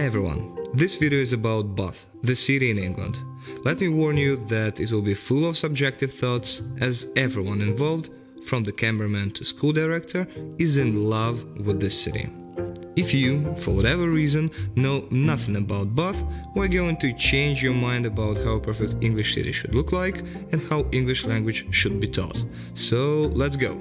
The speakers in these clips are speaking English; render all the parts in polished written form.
everyone, this video is about Bath, the city in England. Let me warn you that it will be full of subjective thoughts, as everyone involved, from the cameraman to school director, is in love with this city. If you, for whatever reason, know nothing about Bath, we're going to change your mind about how a perfect English city should look like and how English language should be taught. So, let's go!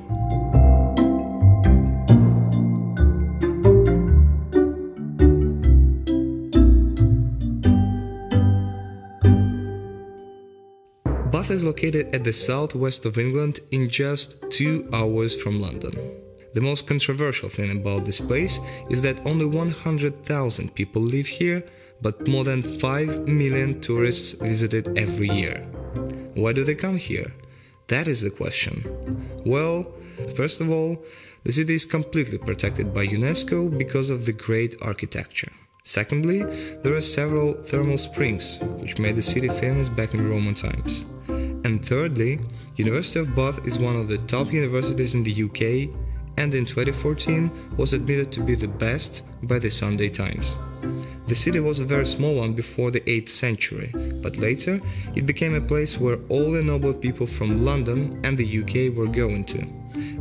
Bath is located at the southwest of England in just 2 hours from London. The most controversial thing about this place is that only 100,000 people live here, but more than 5 million tourists visit it every year. Why do they come here? That is the question. Well, first of all, the city is completely protected by UNESCO because of the great architecture. Secondly, there are several thermal springs, which made the city famous back in Roman times. And thirdly, University of Bath is one of the top universities in the UK and in 2014 was admitted to be the best by the Sunday Times. The city was a very small one before the 8th century, but later it became a place where all the noble people from London and the UK were going to.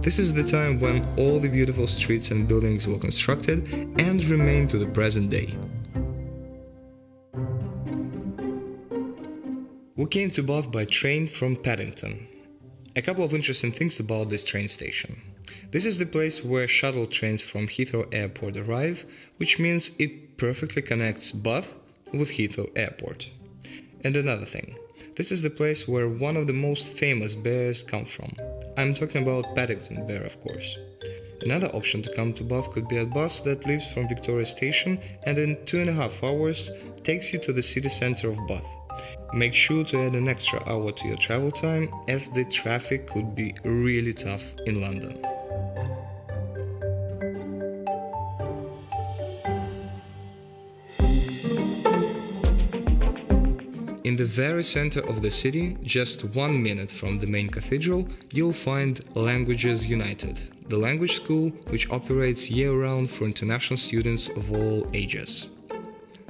This is the time when all the beautiful streets and buildings were constructed and remain to the present day. We came to Bath by train from Paddington. A couple of interesting things about this train station. This is the place where shuttle trains from Heathrow Airport arrive, which means it perfectly connects Bath with Heathrow Airport. And another thing, this is the place where one of the most famous bears come from. I'm talking about Paddington Bear, of course. Another option to come to Bath could be a bus that leaves from Victoria Station and in 2.5 hours takes you to the city center of Bath. Make sure to add an extra hour to your travel time, as the traffic could be really tough in London. In the very center of the city, just 1 minute from the main cathedral, you'll find Languages United, the language school which operates year-round for international students of all ages.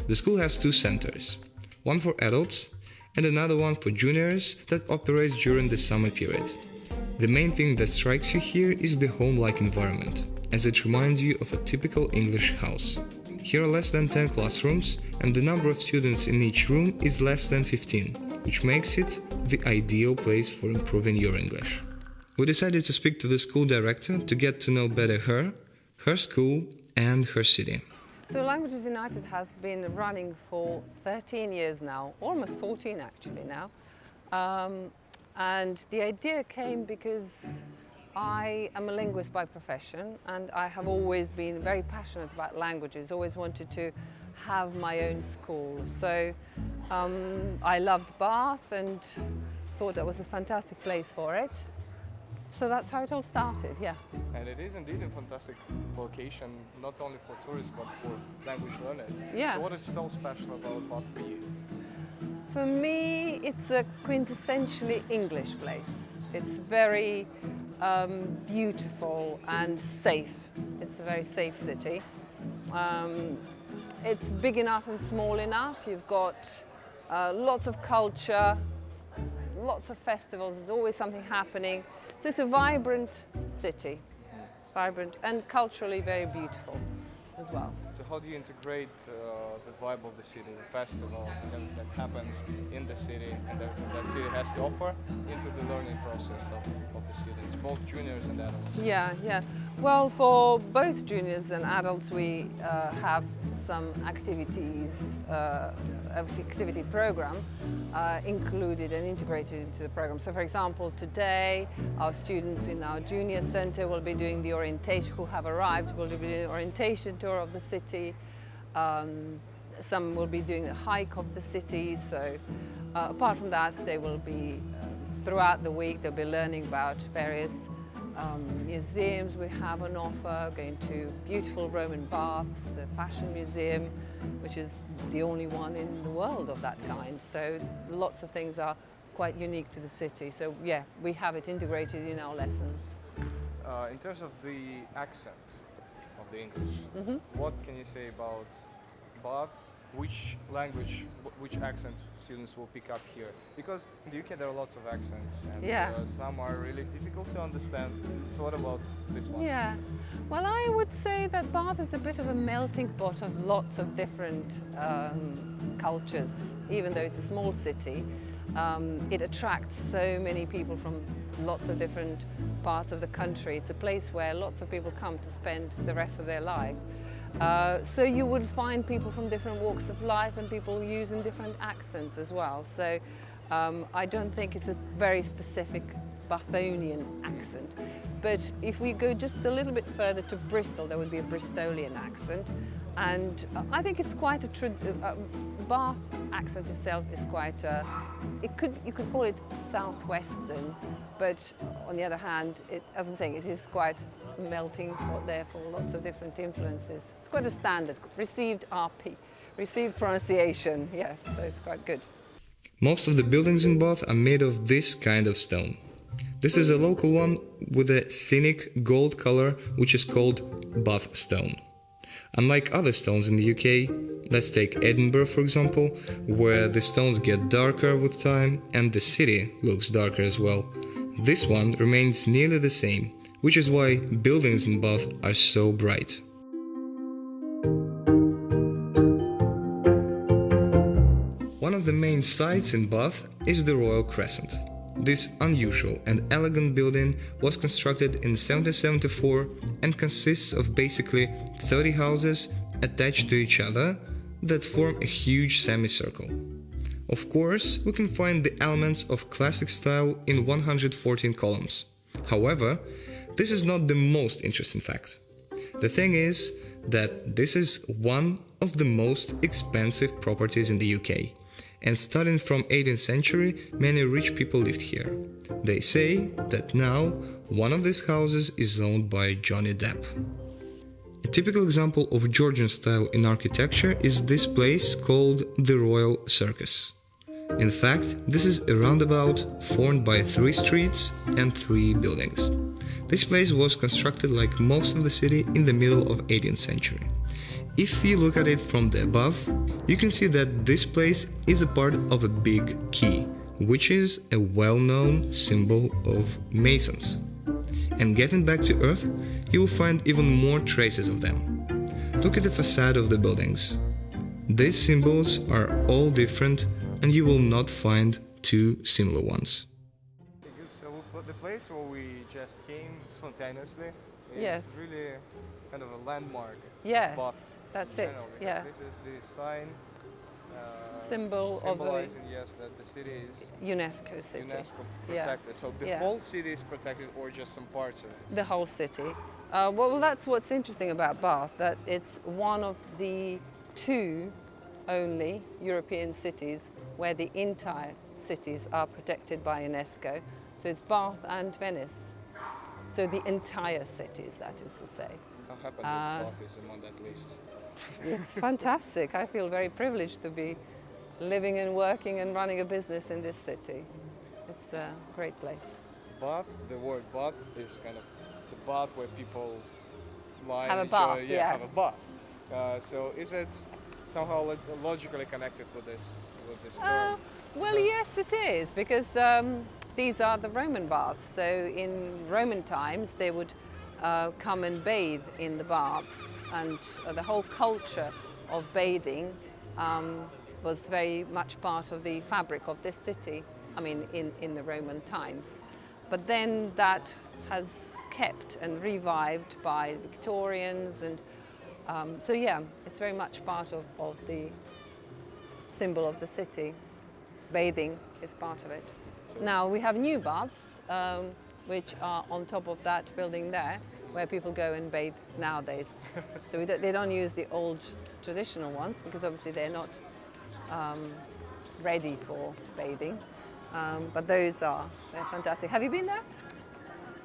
The school has 2 centers, one for adults and another one for juniors that operates during the summer period. The main thing that strikes you here is the home-like environment, as it reminds you of a typical English house. Here are less than 10 classrooms, and the number of students in each room is less than 15, which makes it the ideal place for improving your English. We decided to speak to the school director to get to know better her school, and her city. So Languages United has been running for 13 years now, almost 14 actually now. And the idea came because I am a linguist by profession, and I have always been very passionate about languages, always wanted to have my own school. So I loved Bath and thought that was a fantastic place for it. So that's how it all started, yeah. And it is indeed a fantastic location, not only for tourists but for language learners. Yeah. So what is so special about Bath for you? For me, it's a quintessentially English place. It's very beautiful and safe. It's a very safe city. It's big enough and small enough. You've got lots of culture, lots of festivals, there's always something happening. So it's a vibrant city, vibrant and culturally very beautiful as well. So how do you integrate the vibe of the city, the festivals and everything that happens in the city and everything that city has to offer into the learning process of the students, both juniors and adults? Yeah. Well, for both juniors and adults, we have some activities, activity program included and integrated into the program. So, for example, today our students in our junior center will be doing the orientation, who have arrived, will be doing the orientation tour of the city. Some will be doing a hike of the city. So, apart from that, they will be throughout the week. They'll be learning about various museums we have on offer, going to beautiful Roman baths, the Fashion Museum, which is the only one in the world of that kind. So lots of things are quite unique to the city. So yeah, we have it integrated in our lessons. In terms of the accent of the English, what can you say about Bath, which language, which accent students will pick up here. Because in the UK there are lots of accents and some are really difficult to understand. So what about this one? Yeah, well, I would say that Bath is a bit of a melting pot of lots of different cultures. Even though it's a small city, it attracts so many people from lots of different parts of the country. It's a place where lots of people come to spend the rest of their life. So you would find people from different walks of life and people using different accents as well. So I don't think it's a very specific Bathonian accent. But if we go just a little bit further to Bristol, there would be a Bristolian accent. And I think it's quite Bath accent itself is quite you could call it southwestern, but on the other hand, as I'm saying, it is quite melting pot, therefore lots of different influences. It's quite a standard, received RP, received pronunciation, yes, so it's quite good. Most of the buildings in Bath are made of this kind of stone. This is a local one with a scenic gold color, which is called Bath stone. Unlike other stones in the UK, let's take Edinburgh for example, where the stones get darker with time and the city looks darker as well. This one remains nearly the same, which is why buildings in Bath are so bright. One of the main sights in Bath is the Royal Crescent. This unusual and elegant building was constructed in 1774 and consists of basically 30 houses attached to each other that form a huge semicircle. Of course, we can find the elements of classic style in 114 columns. However, this is not the most interesting fact. The thing is that this is one of the most expensive properties in the UK. And starting from 18th century, many rich people lived here. They say that now one of these houses is owned by Johnny Depp. A typical example of Georgian style in architecture is this place called the Royal Circus. In fact, this is a roundabout formed by 3 streets and 3 buildings. This place was constructed like most of the city in the middle of 18th century. If you look at it from the above, you can see that this place is a part of a big key, which is a well-known symbol of Masons. And getting back to Earth, you'll find even more traces of them. Look at the facade of the buildings. These symbols are all different and you will not find 2 similar ones. So the place where we just came spontaneously Yes. is really kind of a landmark. Yes, Bath that's in it, general, because yeah. This is the sign Symbol of symbolizing, yes, that the city is UNESCO city. UNESCO Yeah. protected. So the Yeah. whole city is protected or just some parts of it? The whole city. Well, that's what's interesting about Bath, that it's one of the 2 only European cities where the entire cities are protected by UNESCO. So it's Bath and Venice. So the entire cities, that is to say. How happened that Bath is among that list? It's fantastic. I feel very privileged to be living and working and running a business in this city. It's a great place. Bath, the word bath is kind of the bath where people lie Have a and enjoy, bath, yeah. have a bath. So is it somehow logically connected with this term? Well, yes, it is, because these are the Roman baths. So in Roman times, they would come and bathe in the baths, and the whole culture of bathing was very much part of the fabric of this city, I mean, in the Roman times. But then that has kept and revived by the Victorians, and so yeah, it's very much part of the symbol of the city. Bathing is part of it. Now we have new baths, which are on top of that building there, where people go and bathe nowadays. So they don't use the old traditional ones, because obviously they're not ready for bathing. But they're fantastic. Have you been there?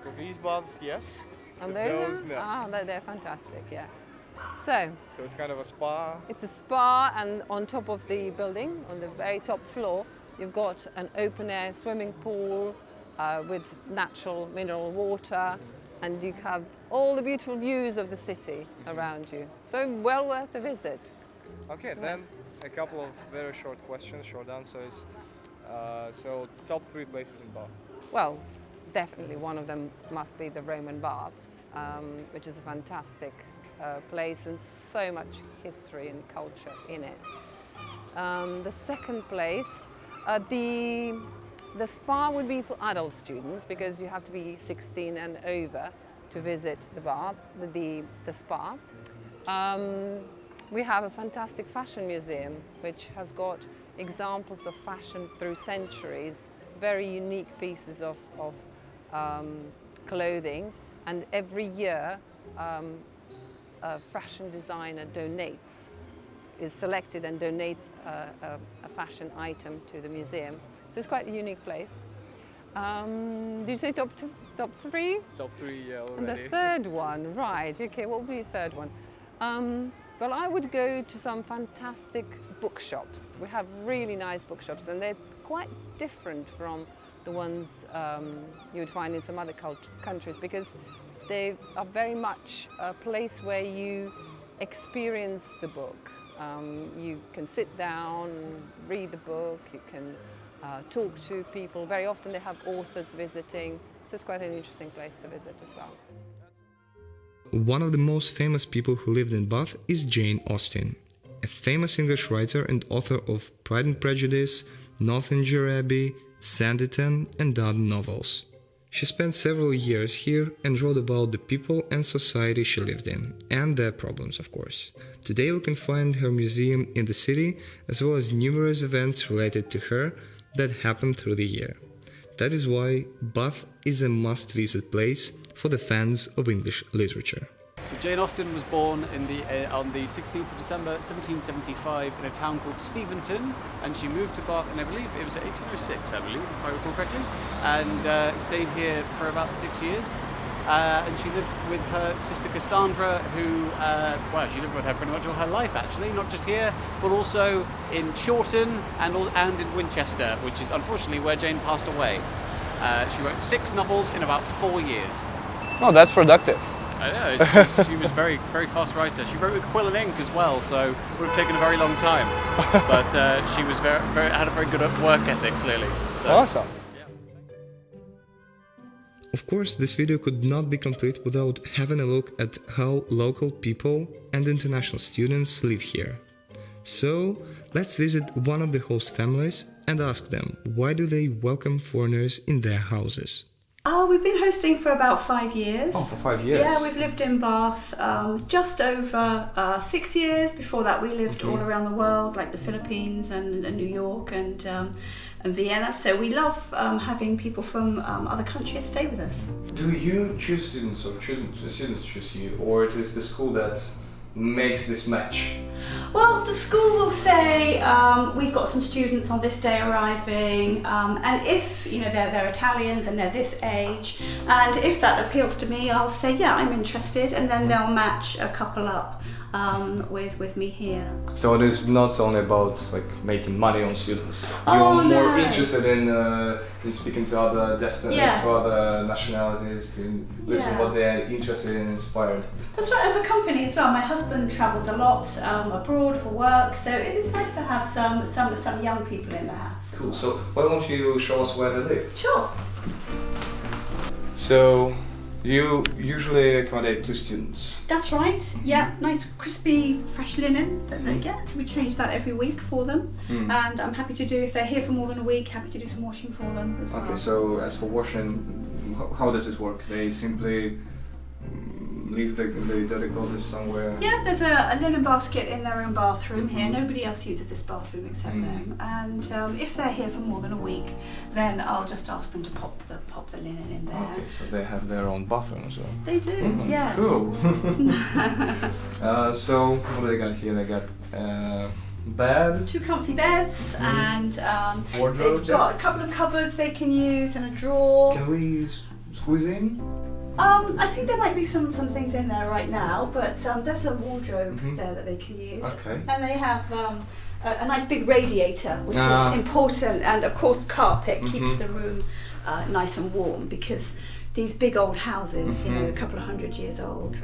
For these baths, yes. And For those, no. they're fantastic, yeah. So it's kind of a spa. it's a spa, and on top of the building, on the very top floor, you've got an open-air swimming pool with natural mineral water, and you have all the beautiful views of the city around you. So well worth a visit. Okay, then a couple of very short questions, short answers. So, top 3 places in Bath. Well, definitely one of them must be the Roman Baths, which is a fantastic place and so much history and culture in it. The second place, the spa would be for adult students because you have to be 16 and over to visit the bath, the spa. We have a fantastic fashion museum which has got examples of fashion through centuries, very unique pieces of clothing, and every year a fashion designer is selected and donates a fashion item to the museum. So it's quite a unique place. Did you say top 3? Top 3, yeah, already. And the third one, right, okay, what would be the third one? Well, I would go to some fantastic bookshops. We have really nice bookshops and they're quite different from the ones you would find in some other countries because they are very much a place where you experience the book. You can sit down, read the book, you can talk to people. Very often they have authors visiting, so it's quite an interesting place to visit as well. One of the most famous people who lived in Bath is Jane Austen, a famous English writer and author of Pride and Prejudice, Northanger Abbey, Sanditon and other novels. She spent several years here and wrote about the people and society she lived in, and their problems, of course. Today we can find her museum in the city, as well as numerous events related to her that happened through the year. That is why Bath is a must-visit place for the fans of English literature. So Jane Austen was born on the 16th of December 1775 in a town called Steventon, and she moved to Bath, and I believe it was 1806, I believe, if I recall correctly, and stayed here for about 6 years. And she lived with her sister Cassandra, who, she lived with her pretty much all her life actually, not just here, but also in Chawton and in Winchester, which is unfortunately where Jane passed away. She wrote 6 novels in about 4 years. Oh, that's productive. I know, she was very, very fast writer. She wrote with quill and ink as well, so it would have taken a very long time. But she was had a very good work ethic, clearly. So. Awesome. Of course, this video could not be complete without having a look at how local people and international students live here. So, let's visit one of the host families and ask them why do they welcome foreigners in their houses. We've been hosting for about 5 years. Oh, for 5 years? Yeah, we've lived in Bath just over 6 years. Before that we lived all around the world, like the Philippines and New York and Vienna. So we love having people from other countries stay with us. Do you choose students or students choose you, or it is the school that makes this match? Well, the school will say we've got some students on this day arriving, and if they're Italians and they're this age, and if that appeals to me, I'll say yeah, I'm interested, and then they'll match a couple up with me here. So it is not only about making money on students. Oh, You're more no. interested in speaking to other to other nationalities, to listen what they are interested in and inspired. That's right, I have a company as well. My husband travels a lot abroad for work, so it's nice to have some young people in the house. Cool. So why don't you show us where they live? Sure. So you usually accommodate 2 students. That's right. Yeah, nice crispy fresh linen that they get. We change that every week for them, and I'm happy to do, if they're here for more than a week, happy to do some washing for them as well. Okay, so as for washing, how does it work? They simply leave the dirty clothes somewhere? Yeah, there's a linen basket in their own bathroom here. Nobody else uses this bathroom except them. And if they're here for more than a week, then I'll just ask them to pop the linen in there. Okay, so they have their own bathroom as well. They do, yes. Cool. So what do they got here? They got bed, 2 comfy beds, and wardrobes. they've got a couple of cupboards they can use and a drawer. Can we squeeze in? I think there might be some things in there right now, but there's a wardrobe there that they can use. Okay. And they have a nice big radiator, which is important, and of course carpet keeps the room nice and warm, because these big old houses, you know, a couple of 100 years old,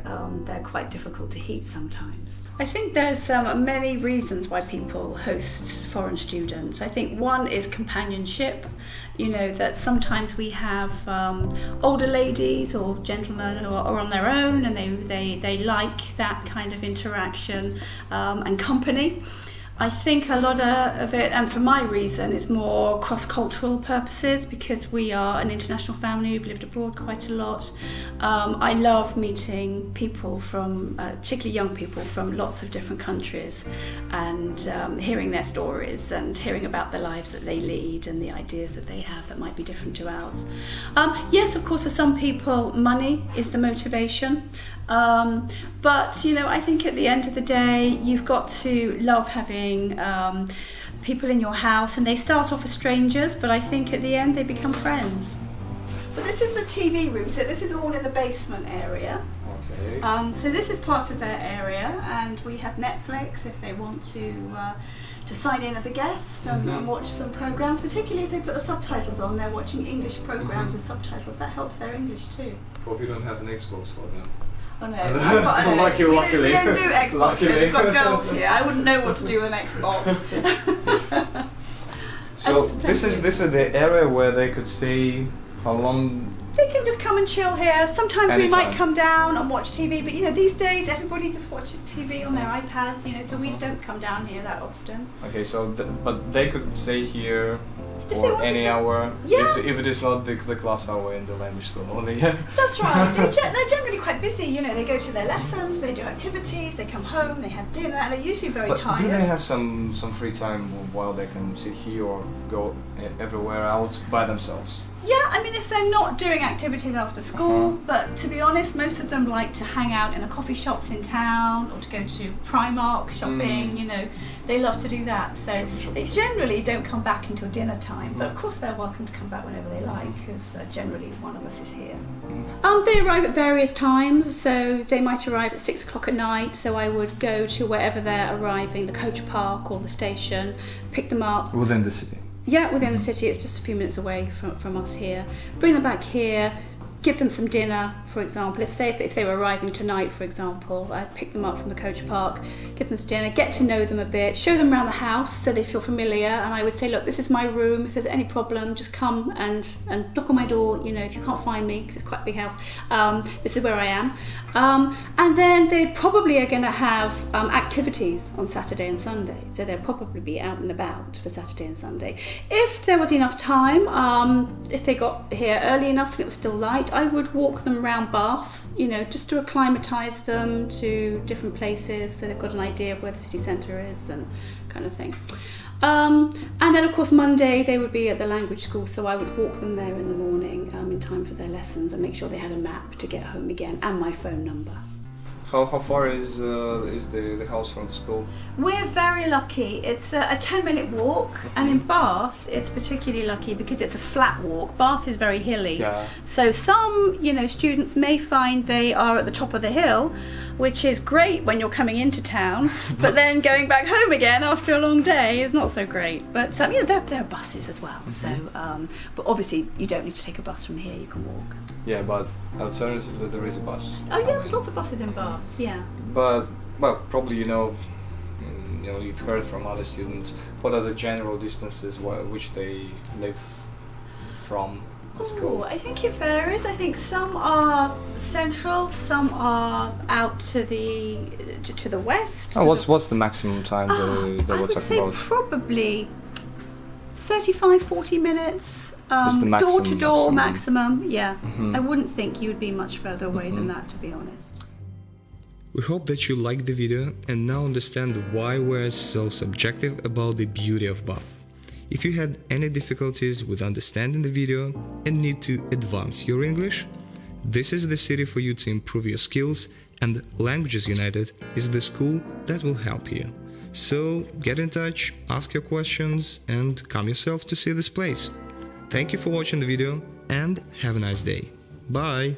they're quite difficult to heat sometimes. I think there's many reasons why people host foreign students. I think one is companionship, you know, that sometimes we have older ladies or gentlemen who are on their own, and they like that kind of interaction and company. I think a lot of it, and for my reason, is more cross-cultural purposes, because we are an international family. We've lived abroad quite a lot. I love meeting people from, particularly young people from lots of different countries, and hearing their stories and hearing about the lives that they lead and the ideas that they have that might be different to ours. Yes, of course, for some people, money is the motivation. But, you know, I think at the end of the day, you've got to love having people in your house, and they start off as strangers, but I think at the end they become friends. But this is the TV room, so this is all in the basement area. Okay. So this is part of their area, and we have Netflix if they want to sign in as a guest and watch some programs, particularly if they put the subtitles on. They're watching English programs with subtitles. That helps their English too. Hope you don't have an Xbox for them. Oh no, Luckily. We don't do Xboxes, Luckily. we've got girls here. I wouldn't know what to do with an Xbox. So this is the area where they could stay. How long? They can just come and chill here. Sometimes we might Anytime. come down and watch TV, but you know, these days everybody just watches TV on their iPads, you know, so we don't come down here that often. Okay, so but they could stay here If they for wanted any to. hour, Yeah. if it is not the class hour in the language school only. That's right. They're generally quite busy, you know, they go to their lessons, they do activities, they come home, they have dinner, and they're usually very But tired. do they have some free time while they can sit here or go everywhere out by themselves? Yeah, I mean, if they're not doing activities after school, but to be honest, most of them like to hang out in the coffee shops in town or to go to Primark shopping, you know, they love to do that. So they generally don't come back until dinner time, but of course they're welcome to come back whenever they like, because generally one of us is here. They arrive at various times, so they might arrive at 6 o'clock at night, so I would go to wherever they're arriving, the coach park or the station, pick them up. Within the city. Yeah, within the city. It's just a few minutes away from us here. Bring them back here, give them some dinner, for example. If they were arriving tonight, for example, I'd pick them up from the coach park, give them some dinner, get to know them a bit, show them around the house so they feel familiar, and I would say, look, this is my room. If there's any problem, just come and knock on my door. You know, if you can't find me, because it's quite a big house, this is where I am. And then they probably are going to have activities on Saturday and Sunday, so they'll probably be out and about for Saturday and Sunday. If there was enough time, if they got here early enough and it was still light, I would walk them around Bath, you know, just to acclimatise them to different places so they've got an idea of where the city centre is and kind of thing. And then of course Monday they would be at the language school, so I would walk them there in the morning in time for their lessons and make sure they had a map to get home again and my phone number. How far is the house from the school? We're very lucky. It's a 10-minute walk, and in Bath it's particularly lucky because it's a flat walk. Bath is very hilly, so some, you know, students may find they are at the top of the hill, which is great when you're coming into town, but then going back home again after a long day is not so great. But you know, there are buses as well, so but obviously you don't need to take a bus from here, you can walk. Yeah, but alternatively there is a bus. Oh yeah, there's lots of buses in Bath, yeah. But well, probably you've heard from other students what are the general distances which they live from the school. I think it varies. I think some are central, some are out to the west. What's the maximum time they I were would talking say about? probably 35-40 minutes. Just the Door to door maximum. maximum, yeah. I wouldn't think you would be much further away than that, to be honest. We hope that you liked the video and now understand why we're so subjective about the beauty of Bath. If you had any difficulties with understanding the video and need to advance your English, this is the city for you to improve your skills, and Languages United is the school that will help you. So get in touch, ask your questions, and come yourself to see this place. Thank you for watching the video and have a nice day. Bye!